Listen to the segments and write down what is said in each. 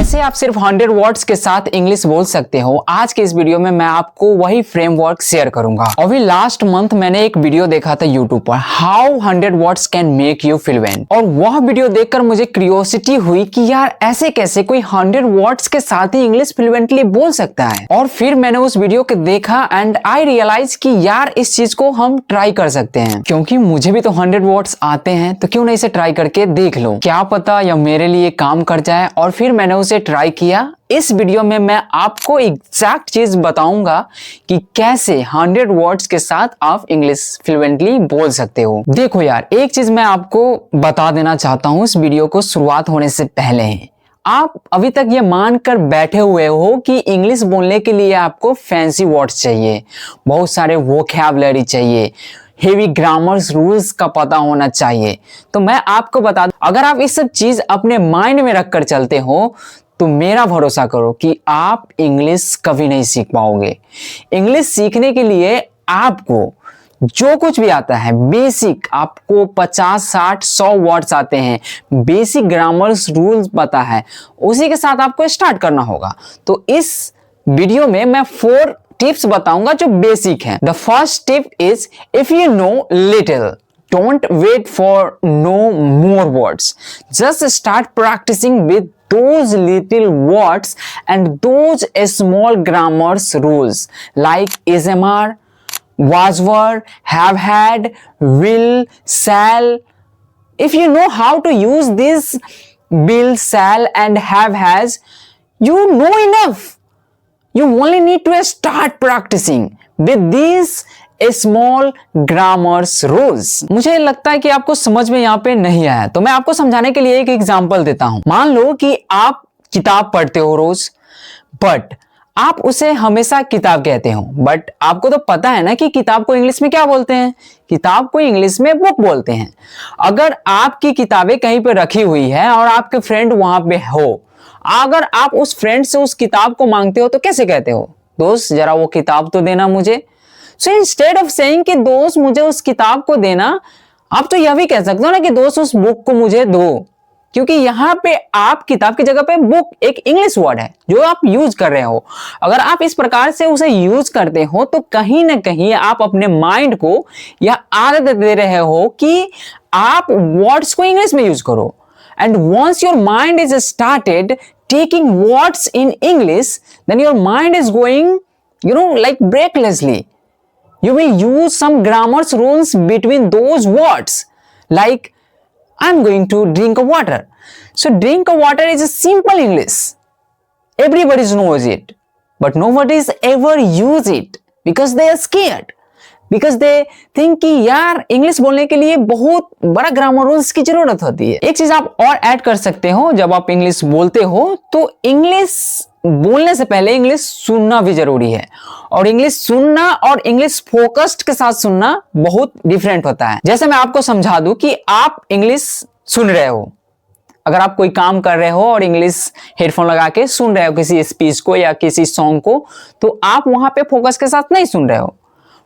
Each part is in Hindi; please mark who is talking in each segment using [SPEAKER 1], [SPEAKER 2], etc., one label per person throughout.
[SPEAKER 1] कैसे आप सिर्फ 100 वर्ड्स के साथ इंग्लिश बोल सकते हो। आज के इस वीडियो में मैं आपको वही फ्रेमवर्क शेयर करूंगा। अभी लास्ट मंथ मैंने एक वीडियो देखा था यूट्यूब पर, how 100 words can make you fluent, और वह वीडियो देखकर मुझे क्यूरियोसिटी हुई कि यार ऐसे कैसे कोई 100 वर्ड्स के साथ ही इंग्लिश फ्लुएंटली बोल सकता है। और फिर मैंने उस वीडियो को देखा एंड आई रियलाइज कि यार इस चीज को हम ट्राई कर सकते हैं, क्योंकि मुझे भी तो 100 वर्ड्स आते हैं, तो क्यों नहीं इसे ट्राई करके देख लो, क्या पता यह मेरे लिए काम कर जाए। और फिर मैंने उसे ट्राई किया। इस वीडियो में मैं आपको एग्जैक्ट चीज बताऊंगा कि कैसे 100 वर्ड्स के साथ आप इंग्लिश फ्लुएंटली बोल सकते हो। देखो यार, एक चीज मैं आपको बता देना चाहता हूं इस वीडियो को शुरुआत होने से पहले। आप अभी तक ये मानकर बैठे हुए हो कि इंग्लिश बोलने के लिए आपको फैंसी वर्ड्स चाहिए, बहुत सारे वोकैबुलरी चाहिए, हेवी ग्रामर्स रूल्स का पता होना चाहिए। तो मैं आपको बता दूं, अगर आप इस सब चीज अपने माइंड में रखकर चलते हो तो मेरा भरोसा करो कि आप इंग्लिश कभी नहीं सीख पाओगे। इंग्लिश सीखने के लिए आपको जो कुछ भी आता है, बेसिक आपको 50, 60, 100 वर्ड्स आते हैं, बेसिक ग्रामर्स रूल्स पता है, उसी के साथ आपको स्टार्ट करना होगा। तो इस वीडियो में मैं 4 टिप्स बताऊंगा जो बेसिक हैं। The first tip is, if you know little, don't wait for no more words. Just start practicing with those little words and those small grammars rules like ismr, was were, have had, will, shall. If you know how to use this will, shall and have has, you know enough. You only need to start practicing with these small grammars rules. मुझे लगता है कि आपको समझ में यहाँ पे नहीं आया, तो मैं आपको समझाने के लिए एक एग्जांपल देता हूं। मान लो कि आप किताब पढ़ते हो रोज, बट आप उसे हमेशा किताब कहते हो, बट आपको तो पता है ना कि किताब को इंग्लिश में क्या बोलते हैं। किताब को इंग्लिश में बुक बोलते हैं। अगर आपकी किताबें कहीं पे रखी हुई है और आपके फ्रेंड वहां पे हो, अगर आप उस फ्रेंड से उस किताब को मांगते हो तो कैसे कहते हो? दोस्त जरा वो किताब तो देना मुझे। So instead of saying कि दोस्त मुझे उस किताब को देना, आप तो यह भी कह सकते हो ना कि दोस्त उस बुक को मुझे दो, क्योंकि यहां पे आप किताब की जगह पे बुक एक इंग्लिश वर्ड है जो आप यूज कर रहे हो। अगर आप इस प्रकार से उसे यूज करते हो तो कहीं ना कहीं आप अपने माइंड को यह आदत दे रहे हो कि आप वर्ड्स को इंग्लिश में यूज करो। And once your mind is started taking words in English, then your mind is going like breathlessly. You will use some grammar rules between those words, like I'm going to drink a water. So drink a water is a simple English. Everybody knows it, but nobody's ever use it because they are scared. Because they think कि यार इंग्लिश बोलने के लिए बहुत बड़ा ग्रामर रूल्स की जरूरत होती है। एक चीज आप और ऐड कर सकते हो, जब आप इंग्लिश बोलते हो तो इंग्लिश बोलने से पहले इंग्लिश सुनना भी जरूरी है। और इंग्लिश सुनना और इंग्लिश फोकस्ड के साथ सुनना बहुत डिफरेंट होता है। जैसे मैं आपको समझा दूं कि आप इंग्लिश सुन रहे हो, अगर आप कोई काम कर रहे हो और इंग्लिश हेडफोन लगा के सुन रहे हो किसी स्पीच को या किसी सॉन्ग को, तो आप वहां पे फोकस के साथ नहीं सुन रहे हो।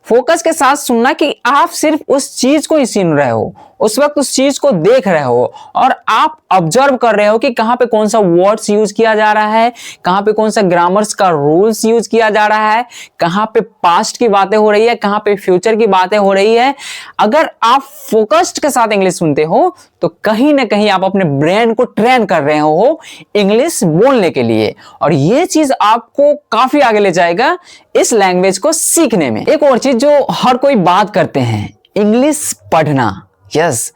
[SPEAKER 1] फोकस के साथ सुनना कि आप सिर्फ उस चीज को ही सुन रहे हो, उस वक्त उस चीज को देख रहे हो और आप ऑब्जर्व कर रहे हो कि कहां पे कौन सा वर्ड्स यूज किया जा रहा है, कहां पे कौन सा ग्रामर्स का रूल्स यूज किया जा रहा है, कहां पे पास्ट की बातें हो रही है, कहां पे फ्यूचर की बातें हो रही है। अगर आप फोकस्ड के साथ इंग्लिश सुनते हो तो कहीं ना कहीं आप अपने ब्रेन को ट्रेन कर रहे हो इंग्लिश बोलने के लिए, और ये चीज आपको काफी आगे ले जाएगा इस लैंग्वेज को सीखने में। एक और चीज जो हर कोई बात करते हैं, इंग्लिश पढ़ना। यस,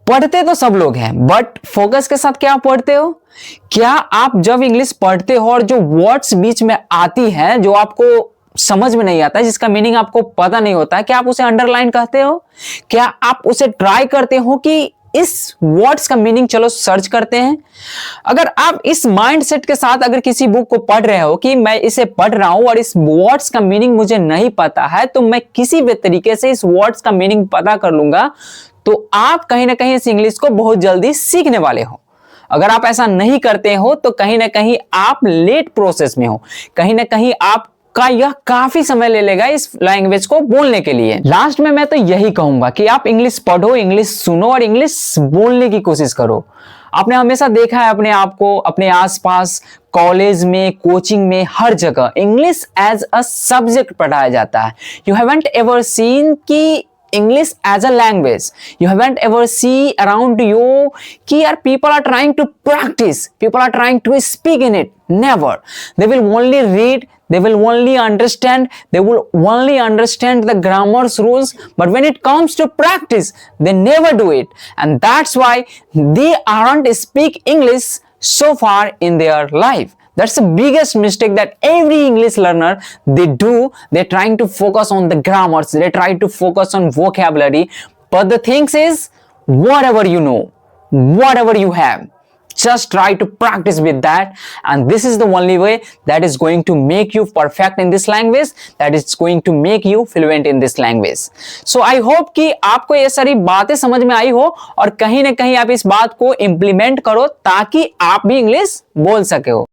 [SPEAKER 1] पढ़ते तो सब लोग हैं, बट फोकस के साथ क्या पढ़ते हो? क्या आप जब इंग्लिश पढ़ते हो और जो वर्ड्स बीच में आती है जो आपको समझ में नहीं आता, जिसका मीनिंग आपको पता नहीं होता, क्या आप उसे अंडरलाइन कहते हो? क्या आप उसे ट्राई करते हो कि इस वर्ड्स का मीनिंग चलो सर्च करते हैं? अगर आप इस माइंडसेट के साथ अगर किसी बुक को पढ़ रहे हो कि मैं इसे पढ़ रहा हूं और इस वर्ड्स का मीनिंग मुझे नहीं पता है, तो मैं किसी भी तरीके से इस वर्ड्स का मीनिंग पता कर लूंगा, तो आप कहीं ना कहीं इस इंग्लिश को बहुत जल्दी सीखने वाले हो। अगर आप ऐसा नहीं करते हो तो कहीं ना कहीं आप लेट प्रोसेस में हो, कहीं ना कहीं आप का यह काफी समय ले लेगा इस लैंग्वेज को बोलने के लिए। लास्ट में मैं तो यही कहूंगा कि आप इंग्लिश पढ़ो, इंग्लिश सुनो और इंग्लिश बोलने की कोशिश करो। आपने हमेशा देखा है अपने आप को अपने आसपास, कॉलेज में, कोचिंग में, हर जगह इंग्लिश एज अ सब्जेक्ट पढ़ाया जाता है। यू हैवंट एवर सीन कि English as a language. You haven't ever see around you कि यार people are trying to practice, people are trying to speak in it. Never. They will only read, they will only understand, they will only understand the grammar's rules, but when it comes to practice, they never do it. And that's why they aren't speak English so far in their life. That's the biggest mistake that every English learner they do. They're trying to focus on the grammars, they try to focus on vocabulary, but the thing is, whatever you know, whatever you have, just try to practice with that, and this is the only way that is going to make you perfect in this language, that is going to make you fluent in this language. So I hope कि आपको ये सारी बातें समझ में आई हो और कहीं ना कहीं आप इस बात को इम्प्लीमेंट करो ताकि आप भी इंग्लिश बोल सके हो।